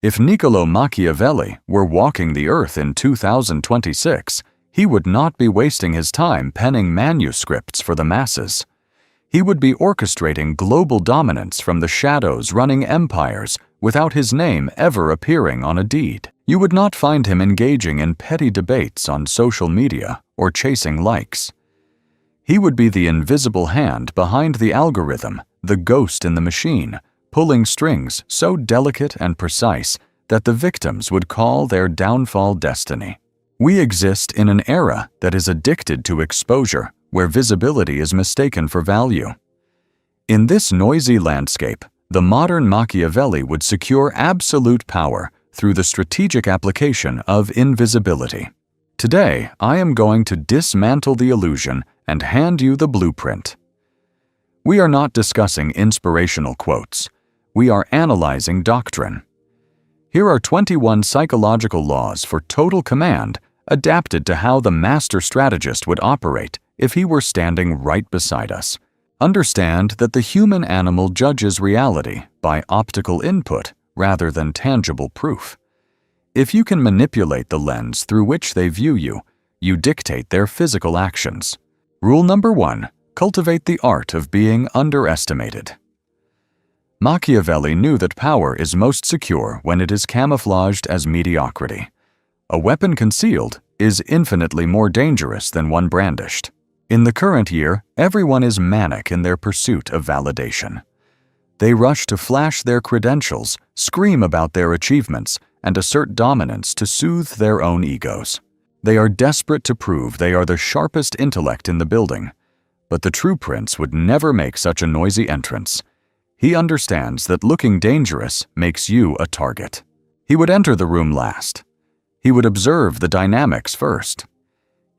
If Niccolo Machiavelli were walking the earth in 2026, he would not be wasting his time penning manuscripts for the masses. He would be orchestrating global dominance from the shadows, running empires without his name ever appearing on a deed. You would not find him engaging in petty debates on social media or chasing likes. He would be the invisible hand behind the algorithm, the ghost in the machine, pulling strings so delicate and precise that the victims would call their downfall destiny. We exist in an era that is addicted to exposure, where visibility is mistaken for value. In this noisy landscape, the modern Machiavelli would secure absolute power through the strategic application of invisibility. Today, I am going to dismantle the illusion and hand you the blueprint. We are not discussing inspirational quotes. We are analyzing doctrine. Here are 21 psychological laws for total command adapted to how the master strategist would operate if he were standing right beside us. Understand that the human animal judges reality by optical input rather than tangible proof. If you can manipulate the lens through which they view you, you dictate their physical actions. Rule number 1. Cultivate the art of being underestimated. Machiavelli knew that power is most secure when it is camouflaged as mediocrity. A weapon concealed is infinitely more dangerous than one brandished. In the current year, everyone is manic in their pursuit of validation. They rush to flash their credentials, scream about their achievements, and assert dominance to soothe their own egos. They are desperate to prove they are the sharpest intellect in the building. But the true prince would never make such a noisy entrance. He understands that looking dangerous makes you a target. He would enter the room last. He would observe the dynamics first.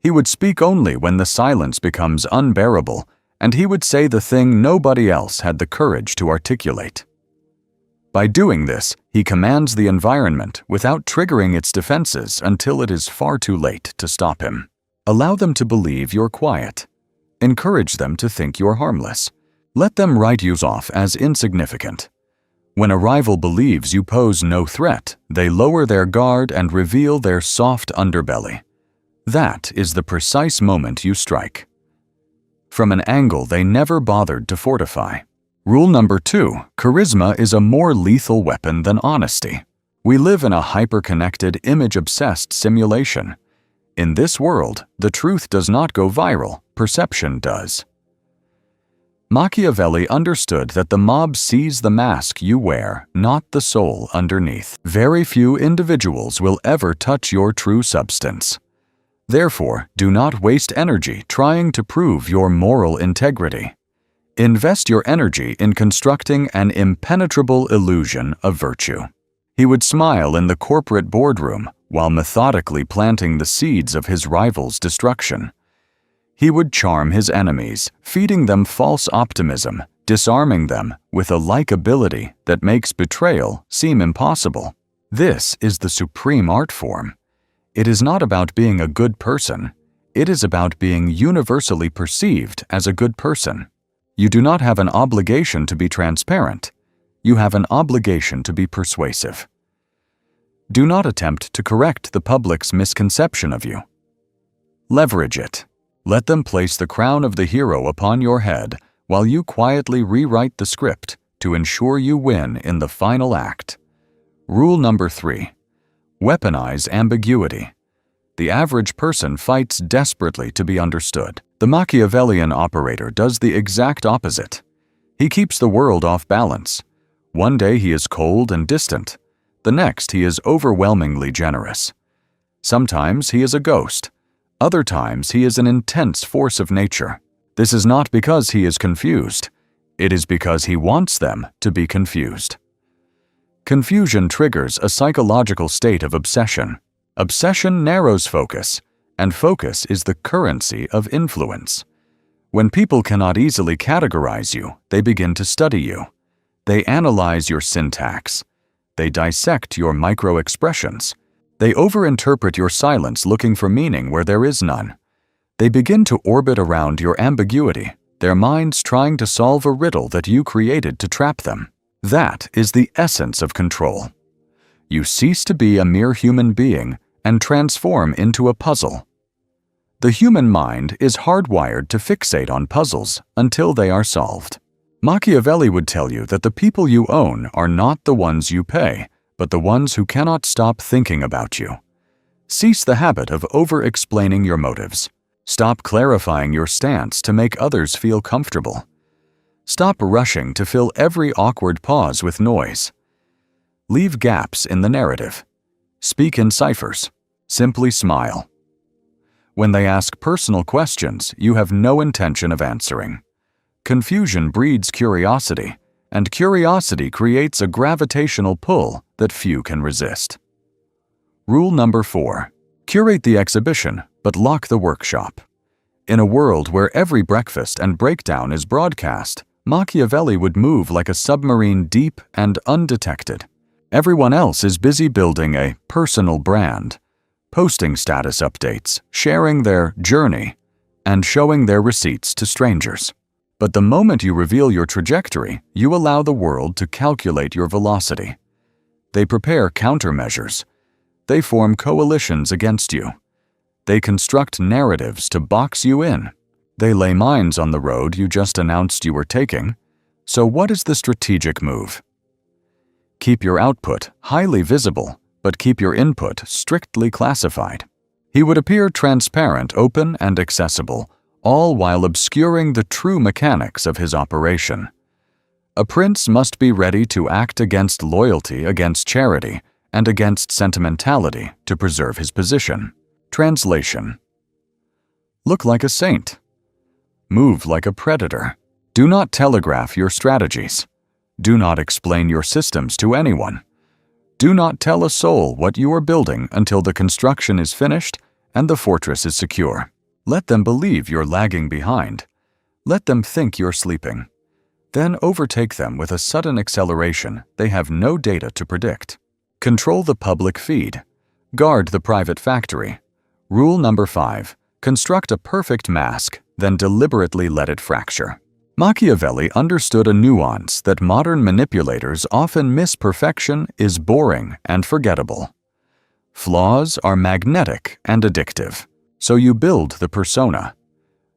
He would speak only when the silence becomes unbearable, and he would say the thing nobody else had the courage to articulate. By doing this, he commands the environment without triggering its defenses until it is far too late to stop him. Allow them to believe you're quiet. Encourage them to think you're harmless. Let them write you off as insignificant. When a rival believes you pose no threat, they lower their guard and reveal their soft underbelly. That is the precise moment you strike. From an angle they never bothered to fortify. Rule number 2. Charisma is a more lethal weapon than honesty. We live in a hyper-connected, image-obsessed simulation. In this world, the truth does not go viral, perception does. Machiavelli understood that the mob sees the mask you wear, not the soul underneath. Very few individuals will ever touch your true substance. Therefore, do not waste energy trying to prove your moral integrity. Invest your energy in constructing an impenetrable illusion of virtue. He would smile in the corporate boardroom while methodically planting the seeds of his rival's destruction. He would charm his enemies, feeding them false optimism, disarming them with a likability that makes betrayal seem impossible. This is the supreme art form. It is not about being a good person. It is about being universally perceived as a good person. You do not have an obligation to be transparent. You have an obligation to be persuasive. Do not attempt to correct the public's misconception of you. Leverage it. Let them place the crown of the hero upon your head while you quietly rewrite the script to ensure you win in the final act. Rule number 3. Weaponize ambiguity. The average person fights desperately to be understood. The Machiavellian operator does the exact opposite. He keeps the world off balance. One day he is cold and distant. The next he is overwhelmingly generous. Sometimes he is a ghost. Other times he is an intense force of nature. This is not because he is confused. It is because he wants them to be confused. Confusion triggers a psychological state of obsession. Obsession narrows focus, and focus is the currency of influence. When people cannot easily categorize you, they begin to study you. They analyze your syntax. They dissect your micro-expressions. They overinterpret your silence looking for meaning where there is none. They begin to orbit around your ambiguity, their minds trying to solve a riddle that you created to trap them. That is the essence of control. You cease to be a mere human being and transform into a puzzle. The human mind is hardwired to fixate on puzzles until they are solved. Machiavelli would tell you that the people you own are not the ones you pay, but the ones who cannot stop thinking about you. Cease the habit of over-explaining your motives. Stop clarifying your stance to make others feel comfortable. Stop rushing to fill every awkward pause with noise. Leave gaps in the narrative. Speak in ciphers. Simply smile. When they ask personal questions you have no intention of answering. Confusion breeds curiosity, and curiosity creates a gravitational pull that few can resist. Rule number 4. Curate the exhibition, but lock the workshop. In a world where every breakfast and breakdown is broadcast, Machiavelli would move like a submarine deep and undetected. Everyone else is busy building a personal brand, posting status updates, sharing their journey, and showing their receipts to strangers. But the moment you reveal your trajectory, you allow the world to calculate your velocity. They prepare countermeasures. They form coalitions against you. They construct narratives to box you in. They lay mines on the road you just announced you were taking. So what is the strategic move? Keep your output highly visible, but keep your input strictly classified. He would appear transparent, open, and accessible, all while obscuring the true mechanics of his operation. A prince must be ready to act against loyalty, against charity, and against sentimentality to preserve his position. Translation: look like a saint. Move like a predator. Do not telegraph your strategies. Do not explain your systems to anyone. Do not tell a soul what you are building until the construction is finished and the fortress is secure. Let them believe you're lagging behind. Let them think you're sleeping. Then overtake them with a sudden acceleration they have no data to predict. Control the public feed. Guard the private factory. Rule number 5. Construct a perfect mask, then deliberately let it fracture. Machiavelli understood a nuance that modern manipulators often miss: perfection is boring and forgettable. Flaws are magnetic and addictive. So you build the persona.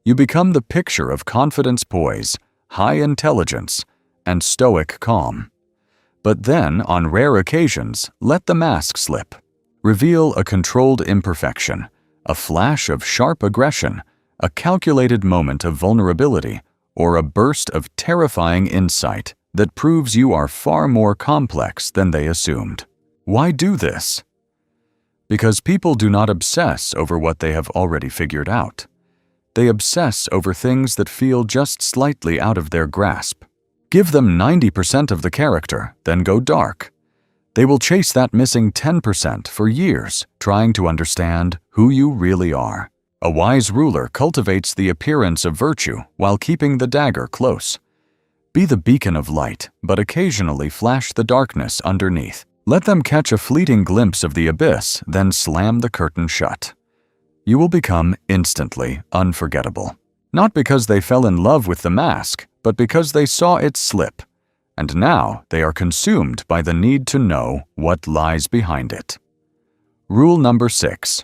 You become the picture of confidence, poise, high intelligence, and stoic calm. But then, on rare occasions, let the mask slip. Reveal a controlled imperfection, a flash of sharp aggression, a calculated moment of vulnerability, or a burst of terrifying insight that proves you are far more complex than they assumed. Why do this? Because people do not obsess over what they have already figured out. They obsess over things that feel just slightly out of their grasp. Give them 90% of the character, then go dark. They will chase that missing 10% for years, trying to understand who you really are. A wise ruler cultivates the appearance of virtue while keeping the dagger close. Be the beacon of light, but occasionally flash the darkness underneath. Let them catch a fleeting glimpse of the abyss, then slam the curtain shut. You will become instantly unforgettable. Not because they fell in love with the mask, but because they saw it slip. And now they are consumed by the need to know what lies behind it. Rule number 6.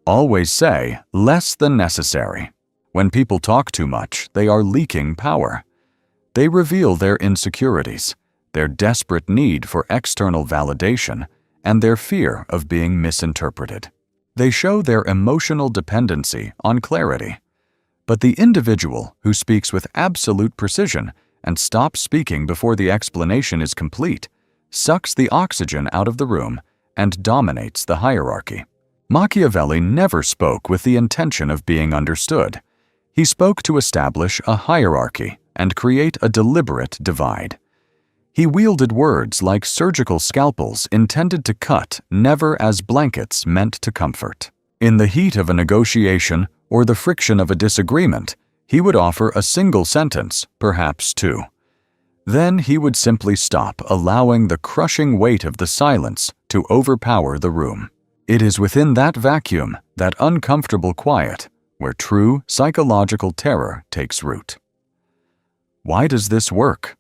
Always say less than necessary. When people talk too much, they are leaking power. They reveal their insecurities, their desperate need for external validation, and their fear of being misinterpreted. They show their emotional dependency on clarity. But the individual who speaks with absolute precision and stops speaking before the explanation is complete sucks the oxygen out of the room and dominates the hierarchy. Machiavelli never spoke with the intention of being understood. He spoke to establish a hierarchy and create a deliberate divide. He wielded words like surgical scalpels intended to cut, never as blankets meant to comfort. In the heat of a negotiation or the friction of a disagreement, he would offer a single sentence, perhaps two. Then he would simply stop, allowing the crushing weight of the silence to overpower the room. It is within that vacuum, that uncomfortable quiet, where true psychological terror takes root. Why does this work?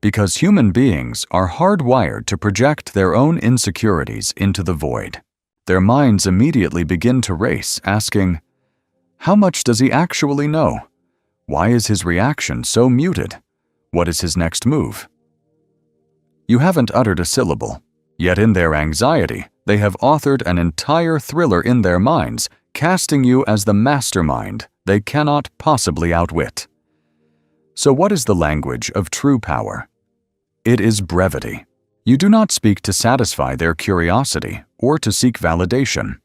because human beings are hardwired to project their own insecurities into the void. Their minds immediately begin to race, asking, "How much does he actually know? Why is his reaction so muted? What is his next move?" You haven't uttered a syllable, yet in their anxiety, they have authored an entire thriller in their minds, casting you as the mastermind they cannot possibly outwit. So what is the language of true power? It is brevity. You do not speak to satisfy their curiosity or to seek validation.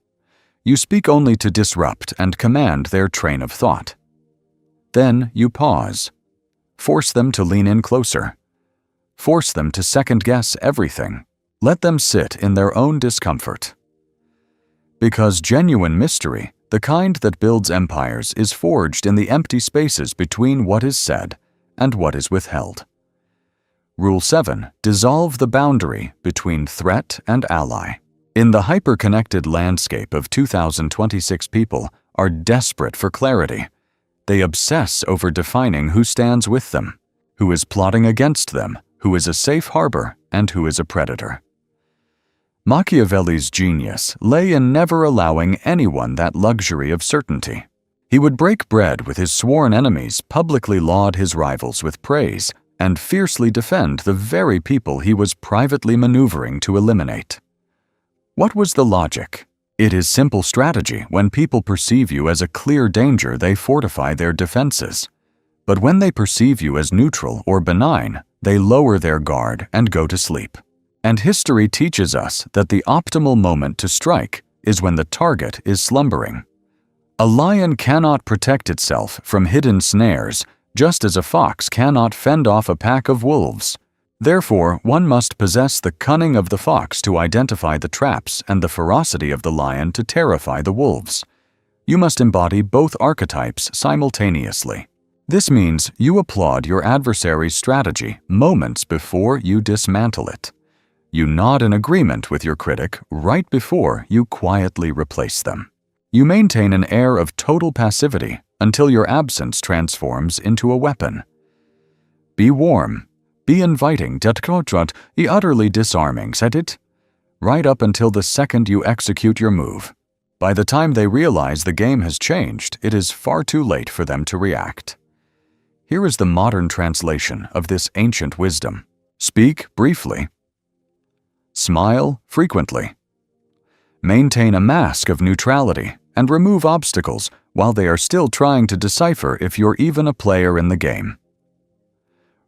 You speak only to disrupt and command their train of thought. Then you pause. Force them to lean in closer. Force them to second-guess everything. Let them sit in their own discomfort. Because genuine mystery, the kind that builds empires, is forged in the empty spaces between what is said and what is withheld. Rule 7. Dissolve the boundary between threat and ally. In the hyper-connected landscape of 2026, people are desperate for clarity. They obsess over defining who stands with them, who is plotting against them, who is a safe harbor, and who is a predator. Machiavelli's genius lay in never allowing anyone that luxury of certainty. He would break bread with his sworn enemies, publicly laud his rivals with praise, and fiercely defend the very people he was privately maneuvering to eliminate. What was the logic? It is simple strategy. When people perceive you as a clear danger, they fortify their defenses. But when they perceive you as neutral or benign, they lower their guard and go to sleep. And history teaches us that the optimal moment to strike is when the target is slumbering. A lion cannot protect itself from hidden snares, just as a fox cannot fend off a pack of wolves. Therefore, one must possess the cunning of the fox to identify the traps and the ferocity of the lion to terrify the wolves. You must embody both archetypes simultaneously. This means you applaud your adversary's strategy moments before you dismantle it. You nod in agreement with your critic right before you quietly replace them. You maintain an air of total passivity until your absence transforms into a weapon. Be warm, be inviting, deconstruct, utterly disarming, said it, right up until the second you execute your move. By the time they realize the game has changed, it is far too late for them to react. Here is the modern translation of this ancient wisdom. Speak briefly. Smile frequently. Maintain a mask of neutrality and remove obstacles while they are still trying to decipher if you're even a player in the game.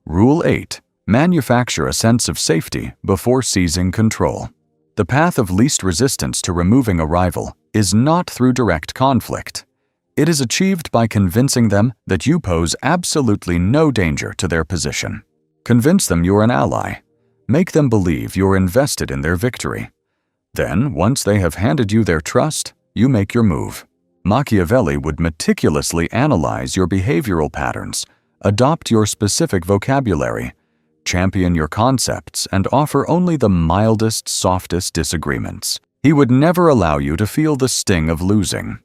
Rule 8. Manufacture a sense of safety before seizing control. The path of least resistance to removing a rival is not through direct conflict. It is achieved by convincing them that you pose absolutely no danger to their position. Convince them you're an ally. Make them believe you're invested in their victory. Then, once they have handed you their trust, you make your move. Machiavelli would meticulously analyze your behavioral patterns, adopt your specific vocabulary, champion your concepts, and offer only the mildest, softest disagreements. He would never allow you to feel the sting of losing.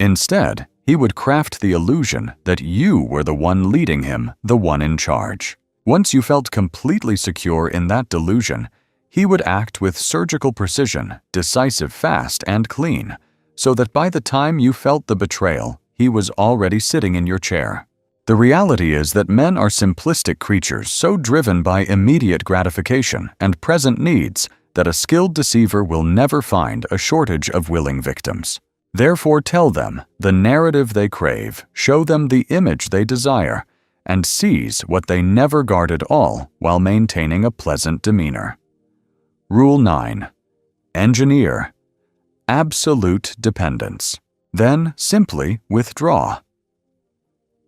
Instead, he would craft the illusion that you were the one leading him, the one in charge. Once you felt completely secure in that delusion, he would act with surgical precision, decisive, fast, and clean, so that by the time you felt the betrayal, he was already sitting in your chair. The reality is that men are simplistic creatures so driven by immediate gratification and present needs that a skilled deceiver will never find a shortage of willing victims. Therefore, tell them the narrative they crave, show them the image they desire, and seize what they never guard at all while maintaining a pleasant demeanor. Rule 9. Engineer. Absolute dependence. Then simply withdraw.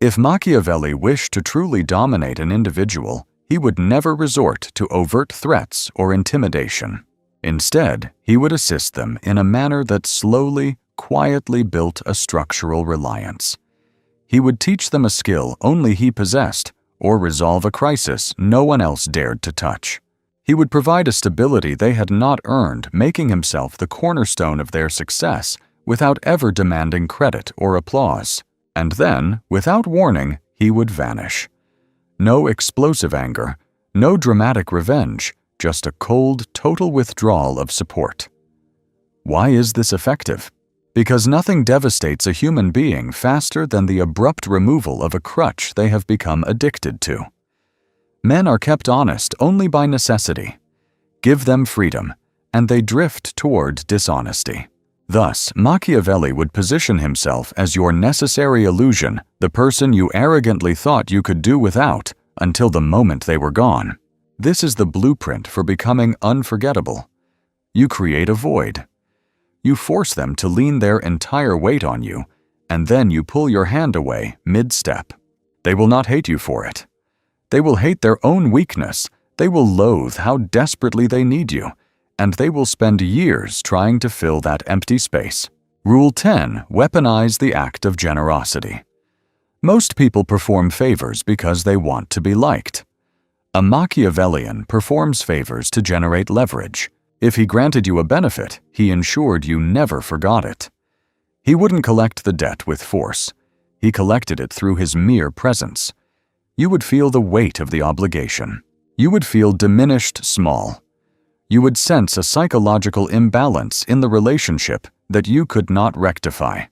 If Machiavelli wished to truly dominate an individual, he would never resort to overt threats or intimidation. Instead, he would assist them in a manner that slowly, quietly built a structural reliance. He would teach them a skill only he possessed, or resolve a crisis no one else dared to touch. He would provide a stability they had not earned, making himself the cornerstone of their success without ever demanding credit or applause. And then, without warning, he would vanish. No explosive anger, No dramatic revenge, just a cold, total withdrawal of support. Why is this effective? Because nothing devastates a human being faster than the abrupt removal of a crutch they have become addicted to. Men are kept honest only by necessity. Give them freedom, and they drift toward dishonesty. Thus, Machiavelli would position himself as your necessary illusion, the person you arrogantly thought you could do without until the moment they were gone. This is the blueprint for becoming unforgettable. You create a void. You force them to lean their entire weight on you, and then you pull your hand away mid-step. They will not hate you for it. They will hate their own weakness. They will loathe how desperately they need you, and they will spend years trying to fill that empty space. Rule 10. Weaponize the act of generosity. Most people perform favors because they want to be liked. A Machiavellian performs favors to generate leverage. If he granted you a benefit, he ensured you never forgot it. He wouldn't collect the debt with force. He collected it through his mere presence. You would feel the weight of the obligation. You would feel diminished small. You would sense a psychological imbalance in the relationship that you could not rectify.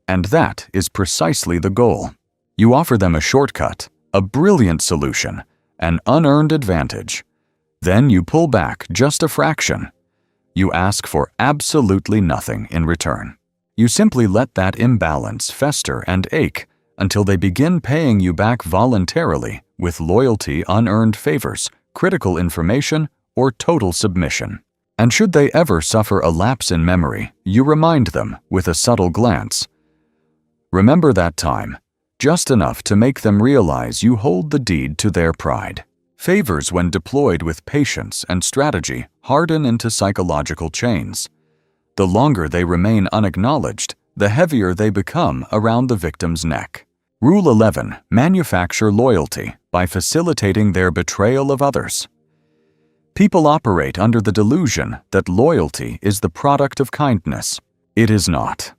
And that is precisely the goal. You offer them a shortcut, a brilliant solution, an unearned advantage. Then you pull back just a fraction. You ask for absolutely nothing in return. You simply let that imbalance fester and ache until they begin paying you back voluntarily with loyalty, unearned favors, critical information, or total submission. And should they ever suffer a lapse in memory, you remind them with a subtle glance. Remember that time, just enough to make them realize you hold the deed to their pride. Favors, when deployed with patience and strategy, harden into psychological chains. The longer they remain unacknowledged, the heavier they become around the victim's neck. Rule 11. Manufacture loyalty by facilitating their betrayal of others. People operate under the delusion that loyalty is the product of kindness. It is not.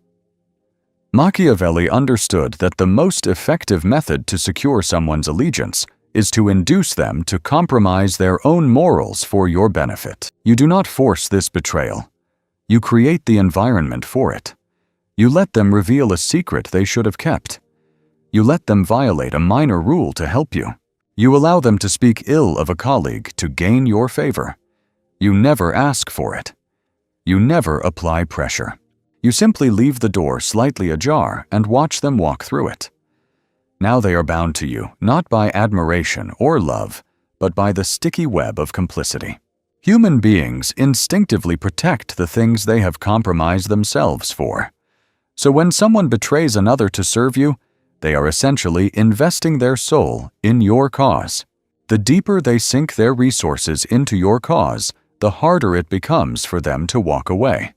Machiavelli understood that the most effective method to secure someone's allegiance is to induce them to compromise their own morals for your benefit. You do not force this betrayal. You create the environment for it. You let them reveal a secret they should have kept. You let them violate a minor rule to help you. You allow them to speak ill of a colleague to gain your favor. You never ask for it. You never apply pressure. You simply leave the door slightly ajar and watch them walk through it. Now they are bound to you, not by admiration or love, but by the sticky web of complicity. Human beings instinctively protect the things they have compromised themselves for. So when someone betrays another to serve you, they are essentially investing their soul in your cause. The deeper they sink their resources into your cause, the harder it becomes for them to walk away.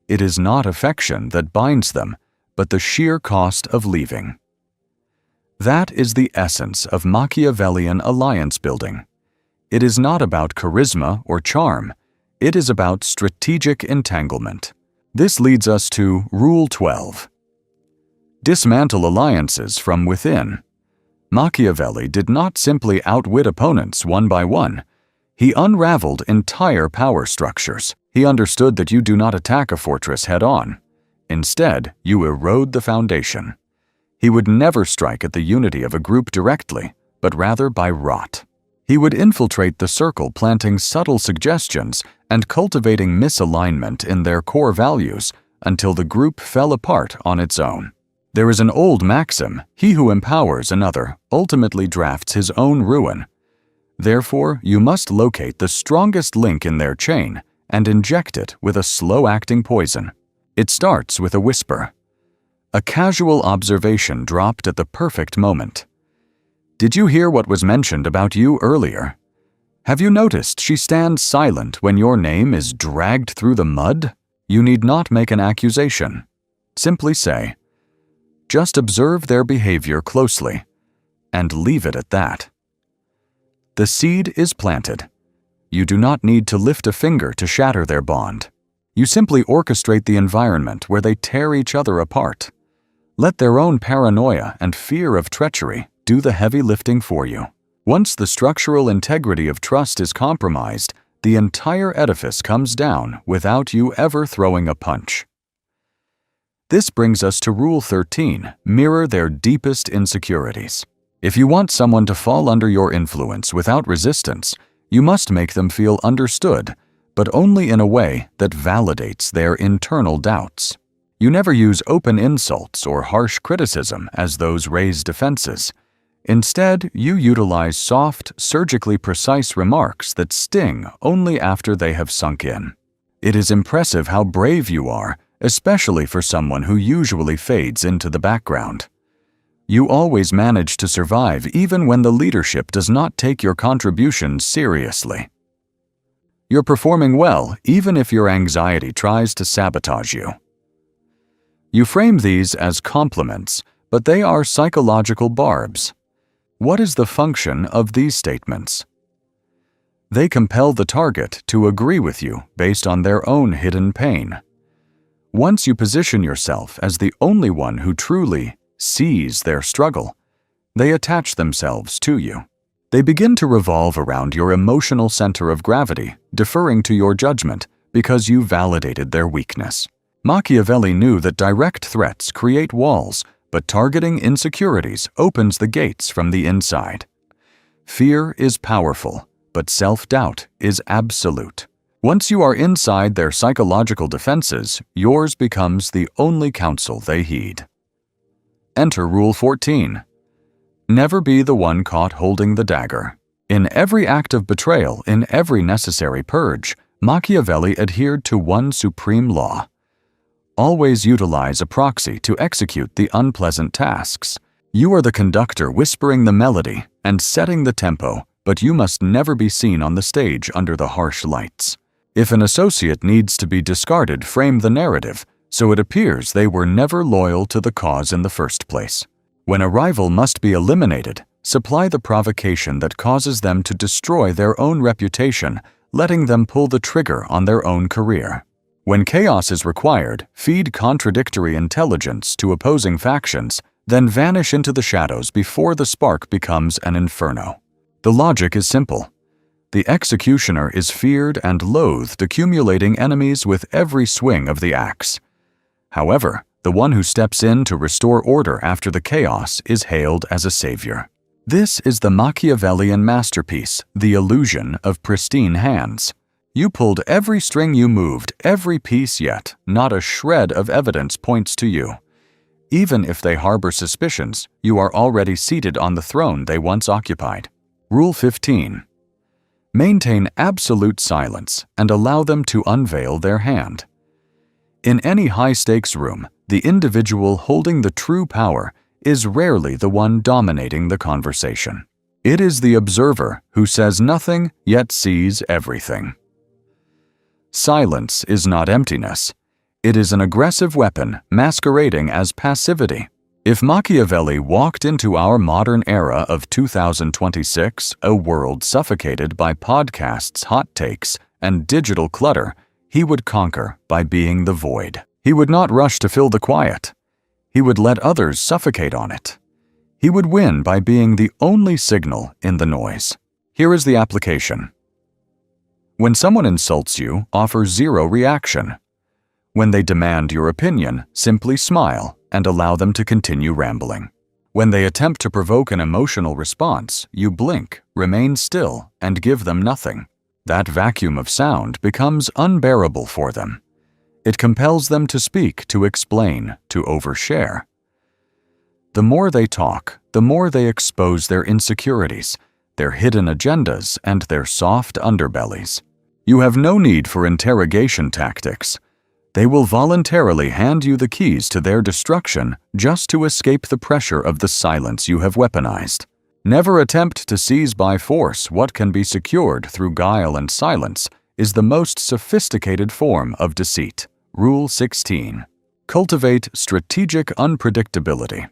It is not affection that binds them, but the sheer cost of leaving. That is the essence of Machiavellian alliance building. It is not about charisma or charm. It is about strategic entanglement. This leads us to Rule 12. Dismantle alliances from within. Machiavelli did not simply outwit opponents one by one. He unraveled entire power structures. He understood that you do not attack a fortress head-on. Instead, you erode the foundation. He would never strike at the unity of a group directly, but rather by rot. He would infiltrate the circle, planting subtle suggestions and cultivating misalignment in their core values until the group fell apart on its own. There is an old maxim, he who empowers another ultimately drafts his own ruin. Therefore, you must locate the strongest link in their chain and inject it with a slow-acting poison. It starts with a whisper. A casual observation dropped at the perfect moment. Did you hear what was mentioned about you earlier? Have you noticed she stands silent when your name is dragged through the mud? You need not make an accusation. Simply say, just observe their behavior closely, and leave it at that. The seed is planted. You do not need to lift a finger to shatter their bond. You simply orchestrate the environment where they tear each other apart. Let their own paranoia and fear of treachery do the heavy lifting for you. Once the structural integrity of trust is compromised, the entire edifice comes down without you ever throwing a punch. This brings us to Rule 13, mirror their deepest insecurities. If you want someone to fall under your influence without resistance, you must make them feel understood, but only in a way that validates their internal doubts. You never use open insults or harsh criticism as those raise defenses. Instead, you utilize soft, surgically precise remarks that sting only after they have sunk in. It is impressive how brave you are, especially for someone who usually fades into the background. You always manage to survive even when the leadership does not take your contributions seriously. You're performing well even if your anxiety tries to sabotage you. You frame these as compliments, but they are psychological barbs. What is the function of these statements? They compel the target to agree with you based on their own hidden pain. Once you position yourself as the only one who truly sees their struggle, they attach themselves to you. They begin to revolve around your emotional center of gravity, deferring to your judgment because you validated their weakness. Machiavelli knew that direct threats create walls, but targeting insecurities opens the gates from the inside. Fear is powerful, but self-doubt is absolute. Once you are inside their psychological defenses, yours becomes the only counsel they heed. Enter Rule 14. Never be the one caught holding the dagger. In every act of betrayal, in every necessary purge, Machiavelli adhered to one supreme law. Always utilize a proxy to execute the unpleasant tasks. You are the conductor whispering the melody and setting the tempo, but you must never be seen on the stage under the harsh lights. If an associate needs to be discarded, frame the narrative, so it appears they were never loyal to the cause in the first place. When a rival must be eliminated, supply the provocation that causes them to destroy their own reputation, letting them pull the trigger on their own career. When chaos is required, feed contradictory intelligence to opposing factions, then vanish into the shadows before the spark becomes an inferno. The logic is simple. The executioner is feared and loathed, accumulating enemies with every swing of the axe. However, the one who steps in to restore order after the chaos is hailed as a savior. This is the Machiavellian masterpiece, the illusion of pristine hands. You pulled every string you moved, every piece, yet not a shred of evidence points to you. Even if they harbor suspicions, you are already seated on the throne they once occupied. Rule 15. Maintain absolute silence and allow them to unveil their hand. In any high-stakes room, the individual holding the true power is rarely the one dominating the conversation. It is the observer who says nothing yet sees everything. Silence is not emptiness. It is an aggressive weapon masquerading as passivity. If Machiavelli walked into our modern era of 2026, a world suffocated by podcasts, hot takes, and digital clutter, he would conquer by being the void. He would not rush to fill the quiet. He would let others suffocate on it. He would win by being the only signal in the noise. Here is the application. When someone insults you, offer zero reaction. When they demand your opinion, simply smile and allow them to continue rambling. When they attempt to provoke an emotional response, you blink, remain still, and give them nothing. That vacuum of sound becomes unbearable for them. It compels them to speak, to explain, to overshare. The more they talk, the more they expose their insecurities, their hidden agendas, and their soft underbellies. You have no need for interrogation tactics. They will voluntarily hand you the keys to their destruction just to escape the pressure of the silence you have weaponized. Never attempt to seize by force what can be secured through guile and silence is the most sophisticated form of deceit. Rule 16. Cultivate strategic unpredictability.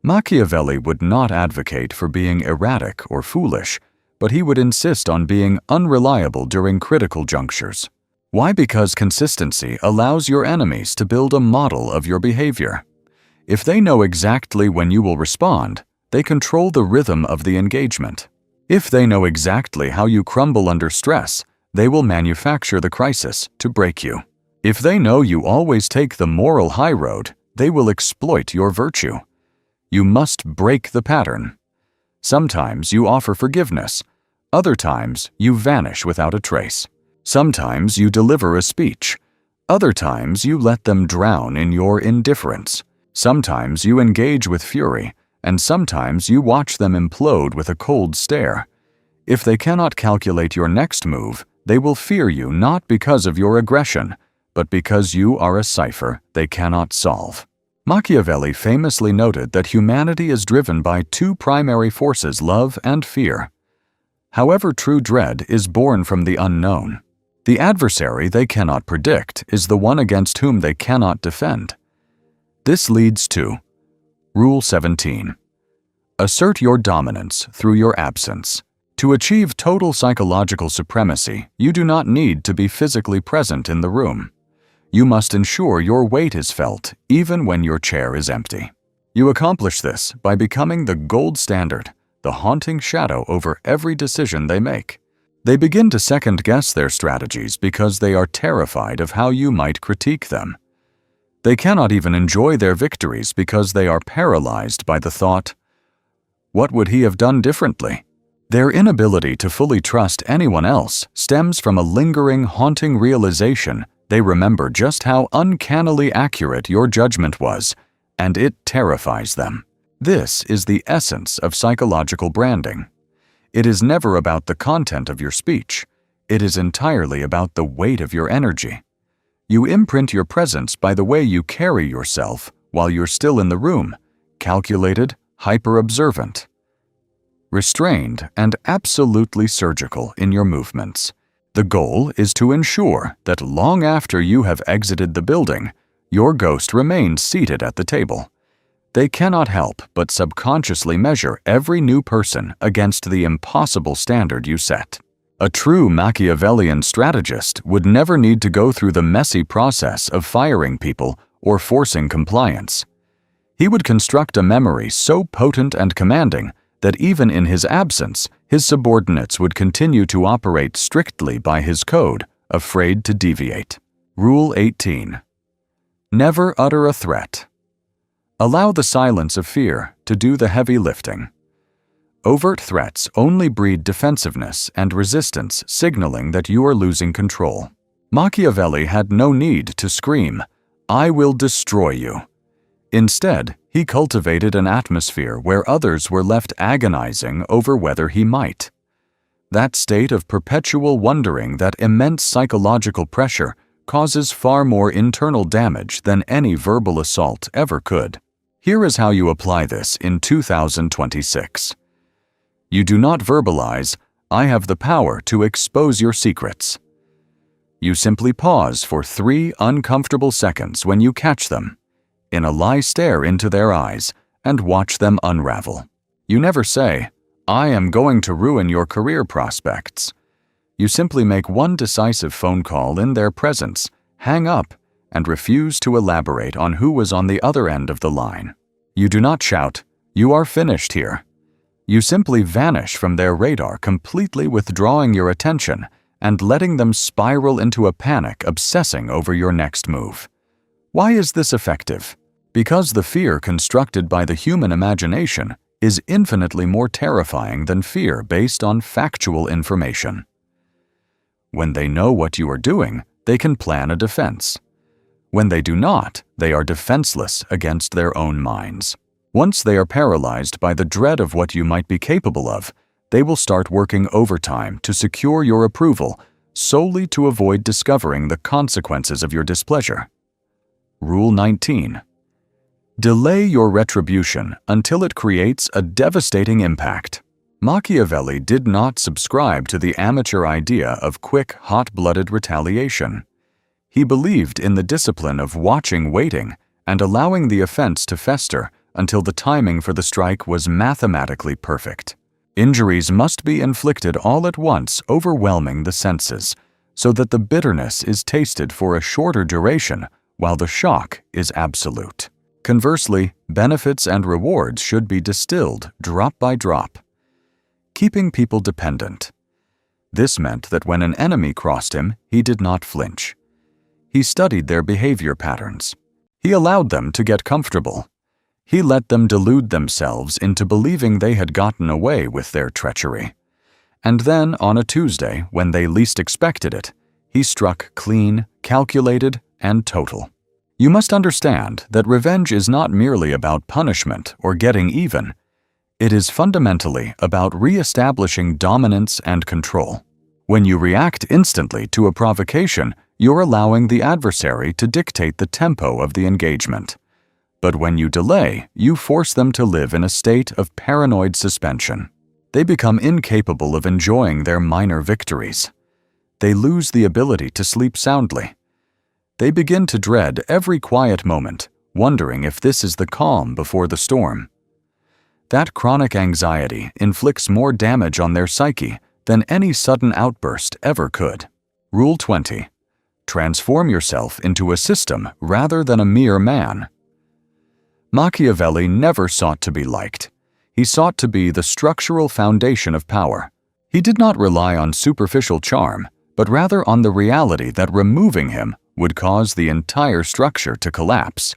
Machiavelli would not advocate for being erratic or foolish, but he would insist on being unreliable during critical junctures. Why? Because consistency allows your enemies to build a model of your behavior. If they know exactly when you will respond, they control the rhythm of the engagement. If they know exactly how you crumble under stress, they will manufacture the crisis to break you. If they know you always take the moral high road, they will exploit your virtue. You must break the pattern. Sometimes you offer forgiveness. Other times you vanish without a trace. Sometimes you deliver a speech. Other times you let them drown in your indifference. Sometimes you engage with fury, and sometimes you watch them implode with a cold stare. If they cannot calculate your next move, they will fear you not because of your aggression, but because you are a cipher they cannot solve. Machiavelli famously noted that humanity is driven by two primary forces, love and fear. However, true dread is born from the unknown. The adversary they cannot predict is the one against whom they cannot defend. This leads to Rule 17. Assert your dominance through your absence. To achieve total psychological supremacy, you do not need to be physically present in the room. You must ensure your weight is felt even when your chair is empty. You accomplish this by becoming the gold standard, the haunting shadow over every decision they make. They begin to second-guess their strategies because they are terrified of how you might critique them. They cannot even enjoy their victories because they are paralyzed by the thought, "What would he have done differently?" Their inability to fully trust anyone else stems from a lingering, haunting realization they remember just how uncannily accurate your judgment was, and it terrifies them. This is the essence of psychological branding. It is never about the content of your speech. It is entirely about the weight of your energy. You imprint your presence by the way you carry yourself while you're still in the room, calculated, hyper-observant, restrained, and absolutely surgical in your movements. The goal is to ensure that long after you have exited the building, your ghost remains seated at the table. They cannot help but subconsciously measure every new person against the impossible standard you set. A true Machiavellian strategist would never need to go through the messy process of firing people or forcing compliance. He would construct a memory so potent and commanding that even in his absence, his subordinates would continue to operate strictly by his code, afraid to deviate. Rule 18. Never utter a threat. Allow the silence of fear to do the heavy lifting. Overt threats only breed defensiveness and resistance, signaling that you are losing control. Machiavelli had no need to scream, "I will destroy you." Instead, he cultivated an atmosphere where others were left agonizing over whether he might. That state of perpetual wondering, that immense psychological pressure, causes far more internal damage than any verbal assault ever could. Here is how you apply this in 2026. You do not verbalize, "I have the power to expose your secrets." You simply pause for 3 uncomfortable seconds when you catch them. In a lie, stare into their eyes and watch them unravel. You never say, "I am going to ruin your career prospects." You simply make one decisive phone call in their presence, hang up, and refuse to elaborate on who was on the other end of the line. You do not shout, "You are finished here." You simply vanish from their radar, completely withdrawing your attention and letting them spiral into a panic, obsessing over your next move. Why is this effective? Because the fear constructed by the human imagination is infinitely more terrifying than fear based on factual information. When they know what you are doing, they can plan a defense. When they do not, they are defenseless against their own minds. Once they are paralyzed by the dread of what you might be capable of, they will start working overtime to secure your approval, solely to avoid discovering the consequences of your displeasure. Rule 19. Delay your retribution until it creates a devastating impact. Machiavelli did not subscribe to the amateur idea of quick, hot-blooded retaliation. He believed in the discipline of watching, waiting, and allowing the offense to fester until the timing for the strike was mathematically perfect. Injuries must be inflicted all at once, overwhelming the senses, so that the bitterness is tasted for a shorter duration while the shock is absolute. Conversely, benefits and rewards should be distilled drop by drop. Keeping people dependent. This meant that when an enemy crossed him, he did not flinch. He studied their behavior patterns. He allowed them to get comfortable. He let them delude themselves into believing they had gotten away with their treachery. And then, on a Tuesday, when they least expected it, he struck clean, calculated, and total. You must understand that revenge is not merely about punishment or getting even. It is fundamentally about re-establishing dominance and control. When you react instantly to a provocation, you're allowing the adversary to dictate the tempo of the engagement. But when you delay, you force them to live in a state of paranoid suspension. They become incapable of enjoying their minor victories. They lose the ability to sleep soundly. They begin to dread every quiet moment, wondering if this is the calm before the storm. That chronic anxiety inflicts more damage on their psyche than any sudden outburst ever could. Rule 20. Transform yourself into a system rather than a mere man. Machiavelli never sought to be liked. He sought to be the structural foundation of power. He did not rely on superficial charm, but rather on the reality that removing him would cause the entire structure to collapse.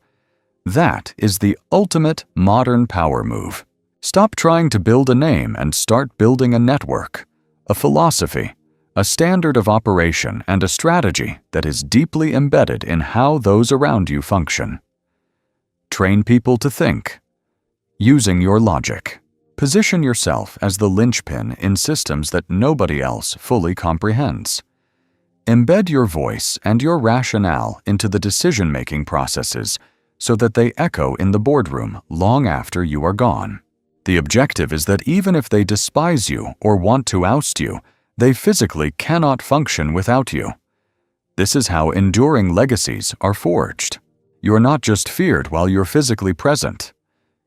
That is the ultimate modern power move. Stop trying to build a name and start building a network, a philosophy, a standard of operation, and a strategy that is deeply embedded in how those around you function. Train people to think. Using your logic. Position yourself as the linchpin in systems that nobody else fully comprehends. Embed your voice and your rationale into the decision-making processes so that they echo in the boardroom long after you are gone. The objective is that even if they despise you or want to oust you, they physically cannot function without you. This is how enduring legacies are forged. You're not just feared while you're physically present.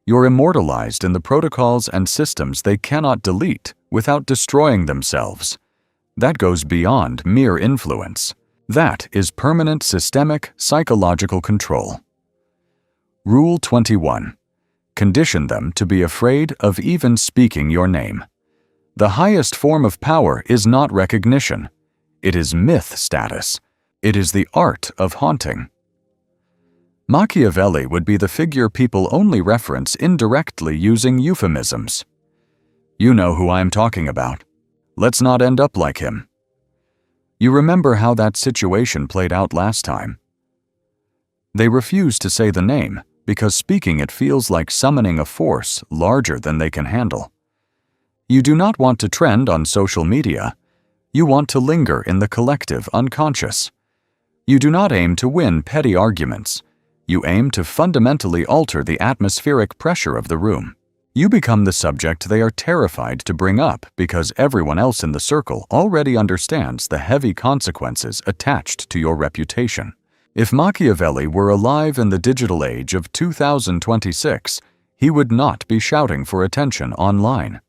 You're immortalized in the protocols and systems they cannot delete without destroying themselves. That goes beyond mere influence. That is permanent systemic psychological control. Rule 21. Condition them to be afraid of even speaking your name. The highest form of power is not recognition. It is myth status. It is the art of haunting. Machiavelli would be the figure people only reference indirectly using euphemisms. You know who I am talking about. Let's not end up like him. You remember how that situation played out last time. They refuse to say the name because speaking it feels like summoning a force larger than they can handle. You do not want to trend on social media. You want to linger in the collective unconscious. You do not aim to win petty arguments. You aim to fundamentally alter the atmospheric pressure of the room. You become the subject they are terrified to bring up because everyone else in the circle already understands the heavy consequences attached to your reputation. If Machiavelli were alive in the digital age of 2026, he would not be shouting for attention online.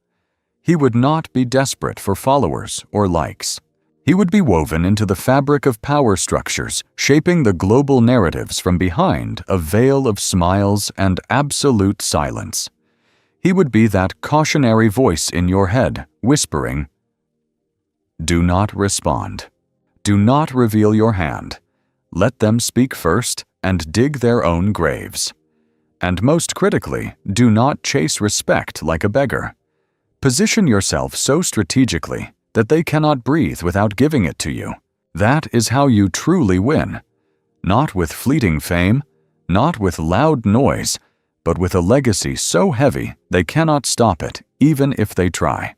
He would not be desperate for followers or likes. He would be woven into the fabric of power structures, shaping the global narratives from behind a veil of smiles and absolute silence. He would be that cautionary voice in your head, whispering, "Do not respond. Do not reveal your hand. Let them speak first and dig their own graves. And most critically, do not chase respect like a beggar. Position yourself so strategically that they cannot breathe without giving it to you. That is how you truly win. Not with fleeting fame, not with loud noise, but with a legacy so heavy they cannot stop it even if they try."